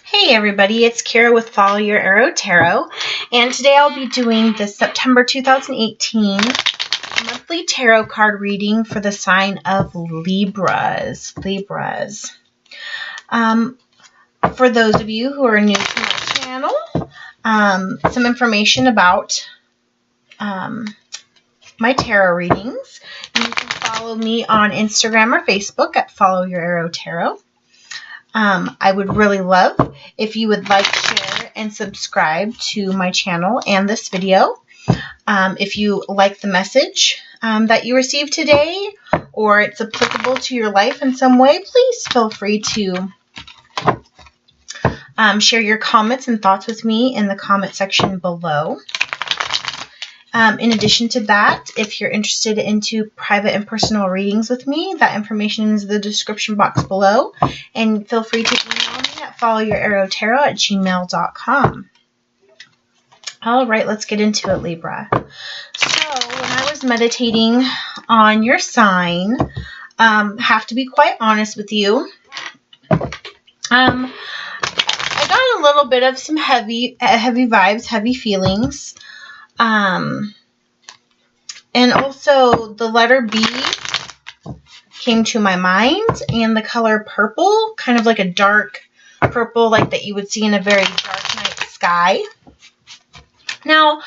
Hey everybody, it's Kara with Follow Your Arrow Tarot, and today I'll be doing the September 2018 monthly tarot card reading for the sign of Libras. For those of you who are new to my channel, some information about my tarot readings. You can follow me on Instagram or Facebook at Follow Your Arrow Tarot. I would really love if you would like, share, and subscribe to my channel and this video. If you like the message that you received today, or it's applicable to your life in some way, please feel free to share your comments and thoughts with me in the comment section below. In addition to that, if you're interested into private and personal readings with me, that information is in the description box below. And feel free to email me at followyourarrowtarot@gmail.com. All right, let's get into it, Libra. So when I was meditating on your sign, have to be quite honest with you, I got a little bit of some heavy vibes, heavy feelings. And also the letter B came to my mind, and the color purple, kind of like a dark purple like that you would see in a very dark night sky. Now,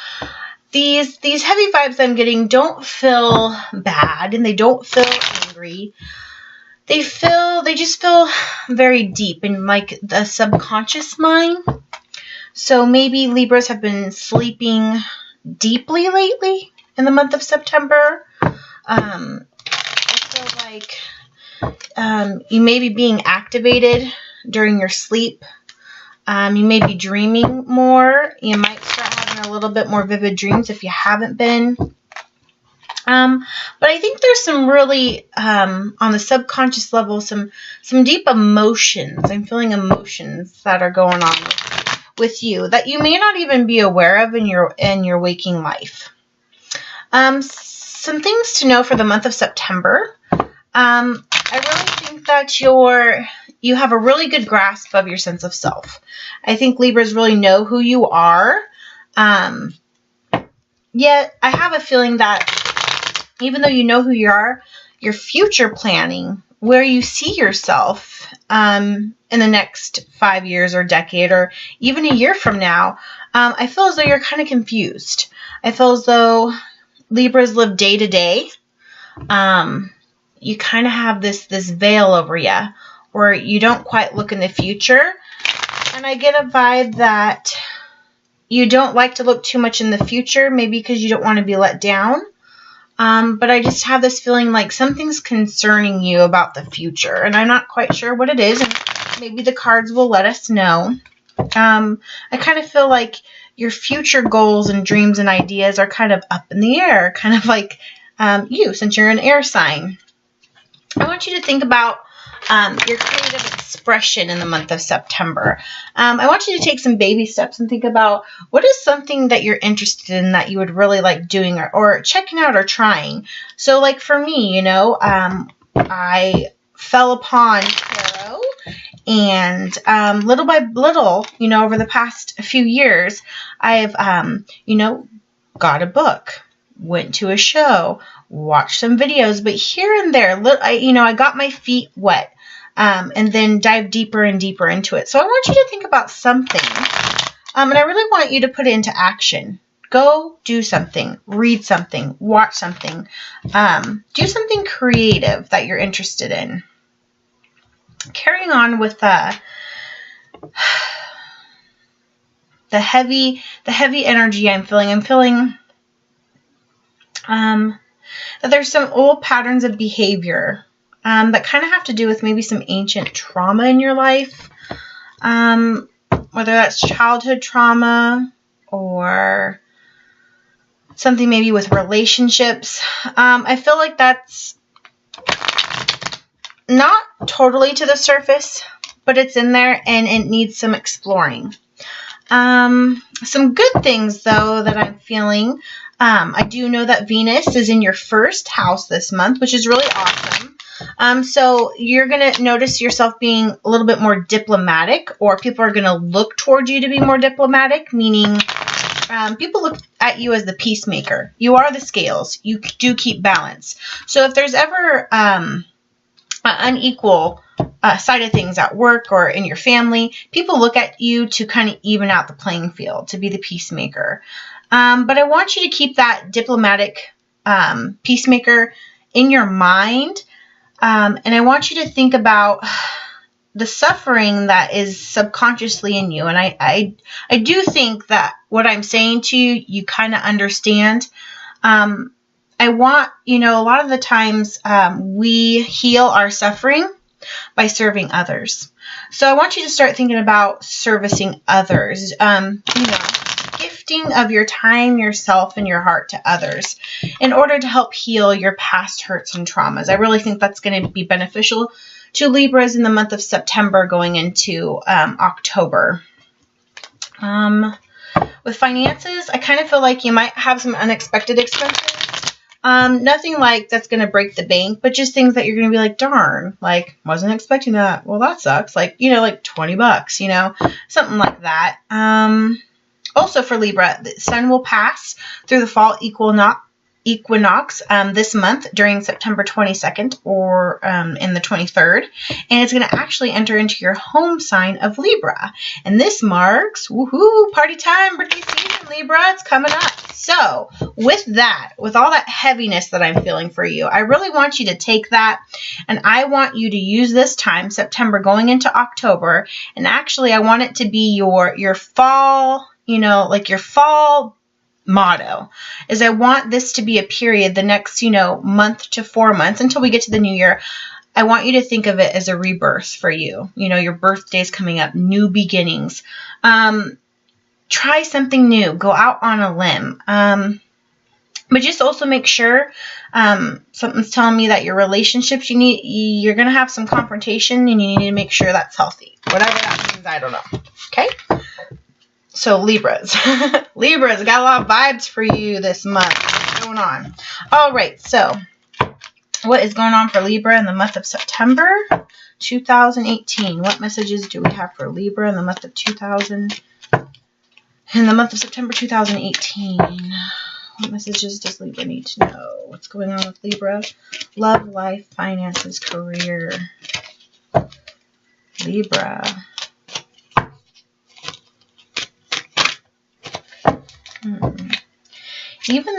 these heavy vibes I'm getting don't feel bad, and they don't feel angry. They just feel very deep in like the subconscious mind. So maybe Libras have been sleeping deeply lately in the month of September. I feel like you may be being activated during your sleep. You may be dreaming more. You might start having a little bit more vivid dreams if you haven't been. But I think there's some really, on the subconscious level, some deep emotions. I'm feeling emotions that are going on with you that you may not even be aware of in your waking life. Some things to know for the month of September. I really think that you have a really good grasp of your sense of self. I think Libras really know who you are. Yet I have a feeling that even though you know who you are, your future planning, where you see yourself in the next 5 years or decade or even a year from now, I feel as though you're kind of confused. I feel as though Libras live day to day. You kind of have this veil over you where you don't quite look in the future. And I get a vibe that you don't like to look too much in the future, maybe because you don't want to be let down. But I just have this feeling like something's concerning you about the future, and I'm not quite sure what it is, and maybe the cards will let us know. I kind of feel like your future goals and dreams and ideas are kind of up in the air, kind of like you, since you're an air sign. I want you to think about your creative expression in the month of September. I want you to take some baby steps and think about what is something that you're interested in that you would really like doing or checking out or trying. So like for me, I fell upon tarot, and little by little, over the past few years, I've, got a book, went to a show, watched some videos, but here and there, I got my feet wet. And then dive deeper and deeper into it. So I want you to think about something, and I really want you to put it into action. Go do something, read something, watch something, do something creative that you're interested in. Carrying on with the heavy energy I'm feeling that there's some old patterns of behavior that kind of have to do with maybe some ancient trauma in your life, whether that's childhood trauma or something maybe with relationships. I feel like that's not totally to the surface, but it's in there and it needs some exploring. Some good things, though, that I'm feeling. I do know that Venus is in your first house this month, which is really awesome. So you're going to notice yourself being a little bit more diplomatic, or people are going to look toward you to be more diplomatic, meaning people look at you as the peacemaker. You are the scales. You do keep balance. So if there's ever an unequal side of things at work or in your family, people look at you to kind of even out the playing field, to be the peacemaker. But I want you to keep that diplomatic peacemaker in your mind. And I want you to think about the suffering that is subconsciously in you. And I do think that what I'm saying to you, you kind of understand. I want, a lot of the times we heal our suffering by serving others. So I want you to start thinking about servicing others, gifting of your time, yourself, and your heart to others in order to help heal your past hurts and traumas. I really think that's going to be beneficial to Libras in the month of September going into October. With finances, I kind of feel like you might have some unexpected expenses. Nothing like that's going to break the bank, but just things that you're going to be like, darn, like, wasn't expecting that. Well, that sucks. Like, like $20, something like that. Also for Libra, the sun will pass through the fall equinox this month during September 22nd or in the 23rd, and it's going to actually enter into your home sign of Libra, and this marks woohoo party time, birthday season, Libra. It's coming up. So with all that heaviness that I'm feeling for you, I really want you to take that, and I want you to use this time, September going into October, and actually I want it to be your fall, like your fall motto is I want this to be a period, the next, month to 4 months until we get to the new year. I want you to think of it as a rebirth for you. Your birthday's coming up, new beginnings. Try something new, go out on a limb. But just also make sure, something's telling me that your relationships, you're going to have some confrontation and you need to make sure that's healthy. Whatever that means, I don't know. Okay? So Libras, got a lot of vibes for you this month. What's going on? All right, so what is going on for Libra in the month of September 2018? What messages do we have for Libra in the month of September 2018? What messages does Libra need to know? What's going on with Libra? Love, life, finances, career. Libra. Even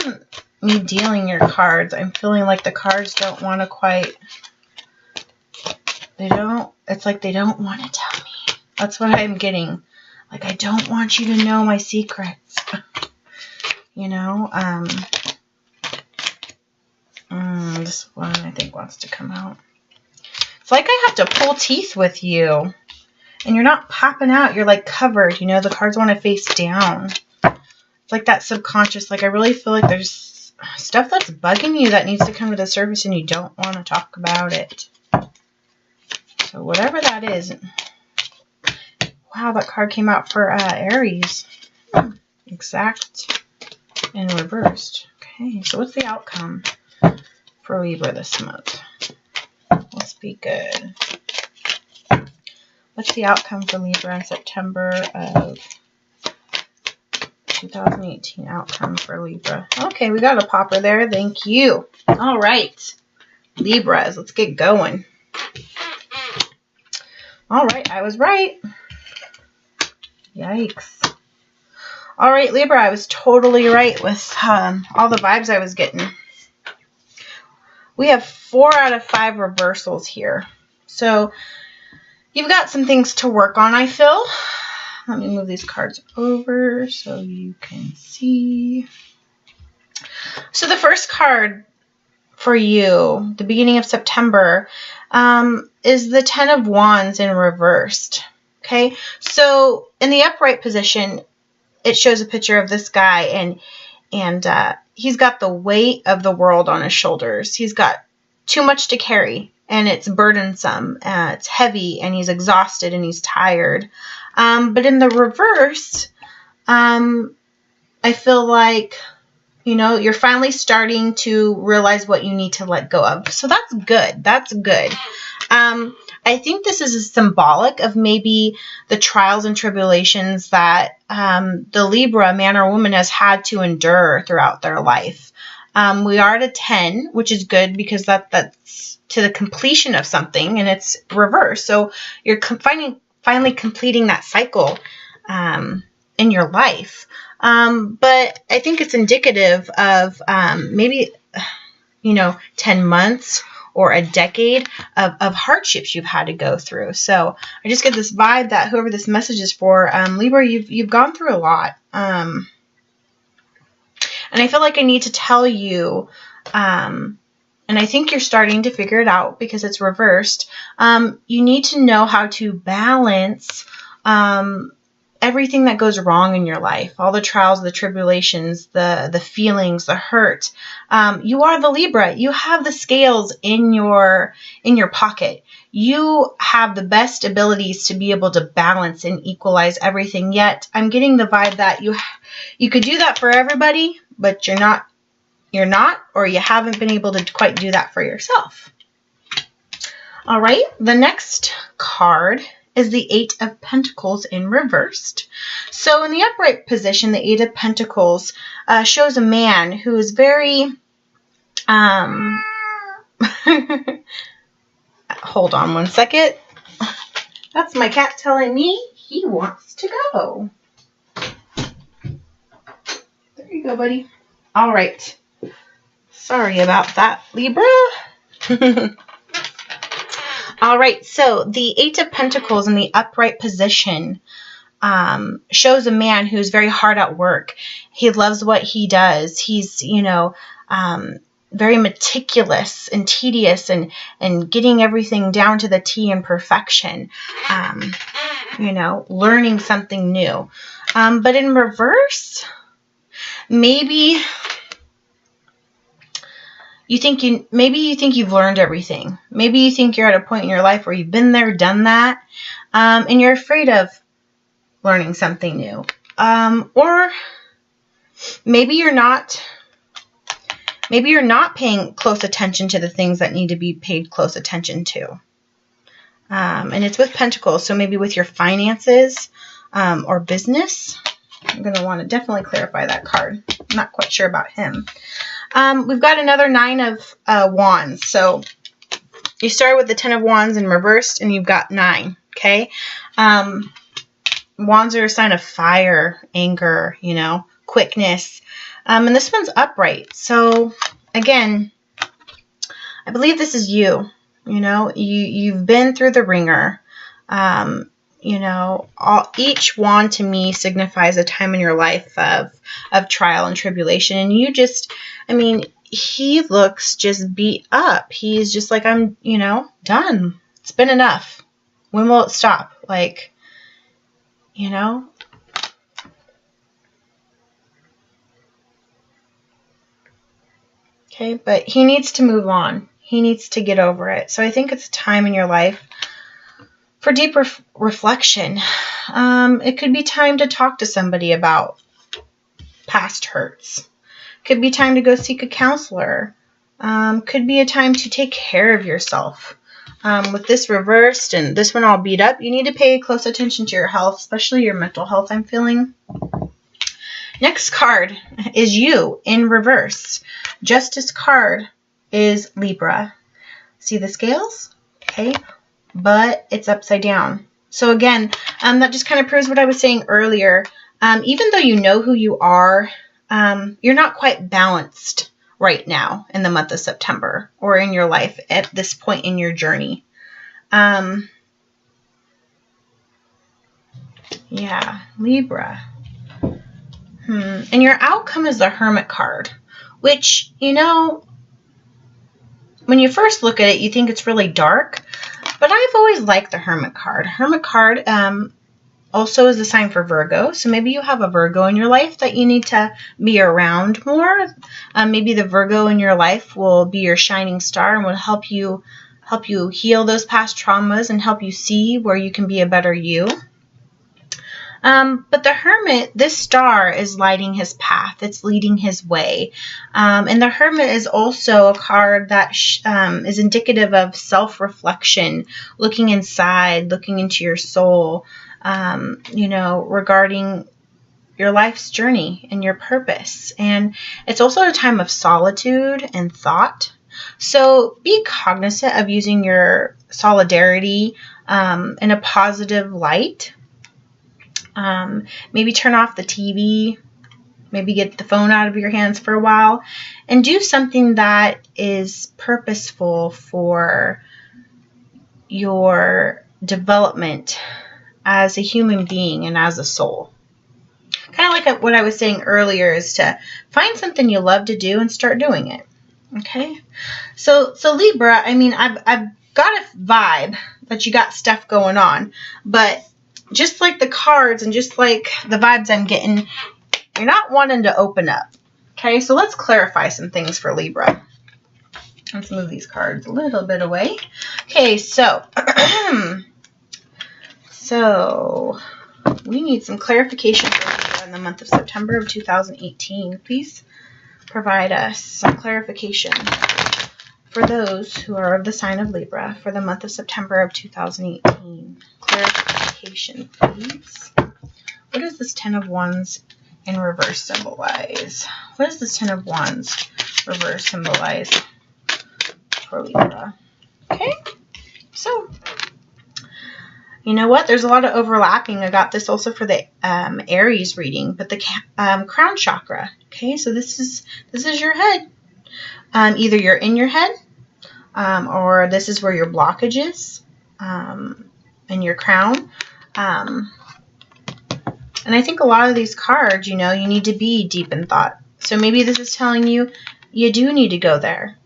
me dealing your cards, I'm feeling like the cards don't want to quite, it's like they don't want to tell me. That's what I'm getting. Like, I don't want you to know my secrets. This one I think wants to come out. It's like I have to pull teeth with you. And you're not popping out. You're like covered. The cards want to face down. It's like that subconscious. Like, I really feel like there's stuff that's bugging you that needs to come to the surface and you don't want to talk about it. So whatever that is. Wow, that card came out for Aries. Exact and reversed. Okay, so what's the outcome for Libra this month? Let's be good. What's the outcome for Libra in September of 2018? Outcome for Libra. Okay, we got a popper there. Thank you. All right, Libras, let's get going. All right, I was right. Yikes. All right, Libra, I was totally right with all the vibes I was getting. We have 4 out of 5 reversals here. So you've got some things to work on, I feel. Let me move these cards over so you can see. So the first card for you, the beginning of September, is the 10 of Wands in reversed. Okay, so in the upright position, it shows a picture of this guy, and he's got the weight of the world on his shoulders. He's got too much to carry, and it's burdensome, it's heavy, and he's exhausted, and he's tired. But in the reverse, I feel like You know, you're finally starting to realize what you need to let go of. So that's good. That's good. I think this is symbolic of maybe the trials and tribulations that the Libra man or woman has had to endure throughout their life. We are at a 10, which is good because that's to the completion of something, and it's reverse. So you're finally completing that cycle in your life. But I think it's indicative of maybe, 10 months or a decade of hardships you've had to go through. So I just get this vibe that whoever this message is for, Libra, you've gone through a lot. And I feel like I need to tell you, and I think you're starting to figure it out because it's reversed. You need to know how to balance everything that goes wrong in your life, all the trials, the tribulations, the feelings, the hurt. You are the Libra. You have the scales in your pocket. You have the best abilities to be able to balance and equalize everything. Yet I'm getting the vibe that you could do that for everybody, but you're not, or you haven't been able to quite do that for yourself. All right. The next card is the 8 of Pentacles in reversed. So in the upright position, the 8 of Pentacles shows a man who is very, hold on one second. That's my cat telling me he wants to go. There you go, buddy. All right. Sorry about that, Libra. All right, so the 8 of Pentacles in the upright position shows a man who's very hard at work. He loves what he does. He's, very meticulous and tedious and getting everything down to the T and perfection, learning something new. But in reverse, maybe you think you've learned everything. Maybe you think you're at a point in your life where you've been there, done that, and you're afraid of learning something new. Or maybe you're not paying close attention to the things that need to be paid close attention to. And it's with Pentacles, so maybe with your finances or business. I'm going to want to definitely clarify that card. I'm not quite sure about him. We've got another 9 of Wands. So you start with the 10 of Wands in reversed, and you've got 9. Okay. Wands are a sign of fire, anger, quickness. And this one's upright. So again, I believe this is you. You've been through the ringer. Each wand to me signifies a time in your life of trial and tribulation. And you just, he looks just beat up. He's just like, I'm, done. It's been enough. When will it stop? Okay, but he needs to move on. He needs to get over it. So I think it's a time in your life for deep reflection. It could be time to talk to somebody about past hurts. Could be time to go seek a counselor. Could be a time to take care of yourself. With this reversed and this one all beat up, you need to pay close attention to your health, especially your mental health, I'm feeling. Next card is you in reverse. Justice card is Libra. See the scales? Okay. But it's upside down. So again, that just kind of proves what I was saying earlier. Even though you know who you are, you're not quite balanced right now in the month of September or in your life at this point in your journey. Yeah, Libra. And your outcome is the Hermit card, which, when you first look at it, you think it's really dark. But I've always liked the Hermit card. Hermit card also is a sign for Virgo. So maybe you have a Virgo in your life that you need to be around more. Maybe the Virgo in your life will be your shining star and will help you heal those past traumas and help you see where you can be a better you. But the Hermit, this star is lighting his path. It's leading his way. And the Hermit is also a card that is indicative of self-reflection, looking inside, looking into your soul, regarding your life's journey and your purpose. And it's also a time of solitude and thought. So be cognizant of using your solidarity in a positive light. Maybe turn off the TV, maybe get the phone out of your hands for a while, and do something that is purposeful for your development as a human being and as a soul. Kind of like what I was saying earlier, is to find something you love to do and start doing it. Okay? So Libra, I mean, I've got a vibe that you got stuff going on, but just like the cards and just like the vibes I'm getting, you're not wanting to open up. Okay, so let's clarify some things for Libra. Let's move these cards a little bit away. Okay, so we need some clarification for Libra in the month of September of 2018. Please provide us some clarification for those who are of the sign of Libra for the month of September of 2018. Clarification, please. What does this Ten of Wands in reverse symbolize? What does this Ten of Wands reverse symbolize for Libra? Okay, so you know what? There's a lot of overlapping. I got this also for the Aries reading, but the crown chakra. Okay, so this is your head. Either you're in your head, or this is where your blockage is, in your crown. And I think a lot of these cards, you need to be deep in thought. So maybe this is telling you, you do need to go there.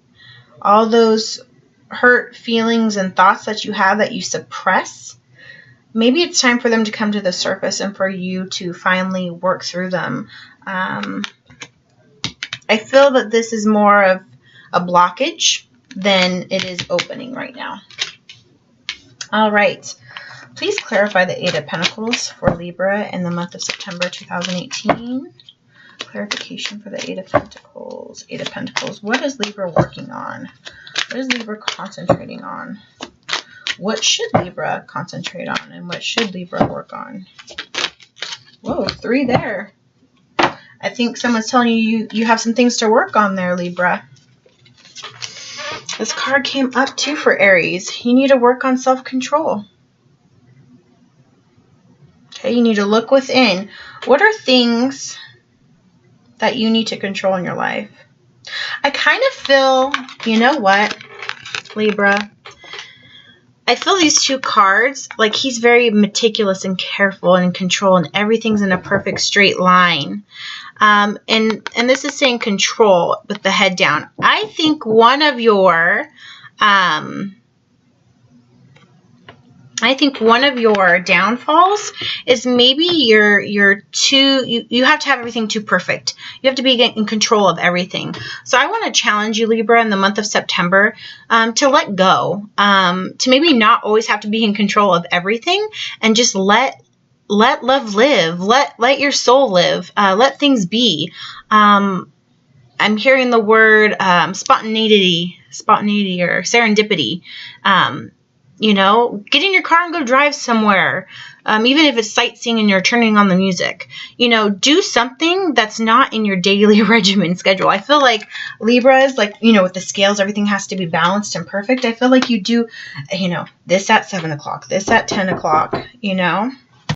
All those hurt feelings and thoughts that you have that you suppress, maybe it's time for them to come to the surface and for you to finally work through them. I feel that this is more of a blockage than it is opening right now. All right. Please clarify the Eight of Pentacles for Libra in the month of September 2018. Clarification for the Eight of Pentacles. Eight of Pentacles. What is Libra working on? What is Libra concentrating on? What should Libra concentrate on? And what should Libra work on? Whoa, 3 there. I think someone's telling you have some things to work on there, Libra. This card came up too for Aries. You need to work on self-control. Okay, you need to look within. What are things that you need to control in your life? I kind of feel, you know what, Libra? I feel these 2 cards, like he's very meticulous and careful and in control, and everything's in a perfect straight line. And this is saying control with the head down. I think one of your downfalls is maybe you have to have everything too perfect. You have to be in control of everything. So I want to challenge you, Libra, in the month of September, to let go, to maybe not always have to be in control of everything, and just let love live, let your soul live, let things be. I'm hearing the word spontaneity or serendipity. Get in your car and go drive somewhere. Even if it's sightseeing and you're turning on the music, do something that's not in your daily regimen schedule. I feel like Libras, with the scales, everything has to be balanced and perfect. I feel like you do, this at 7 o'clock, this at 10 o'clock,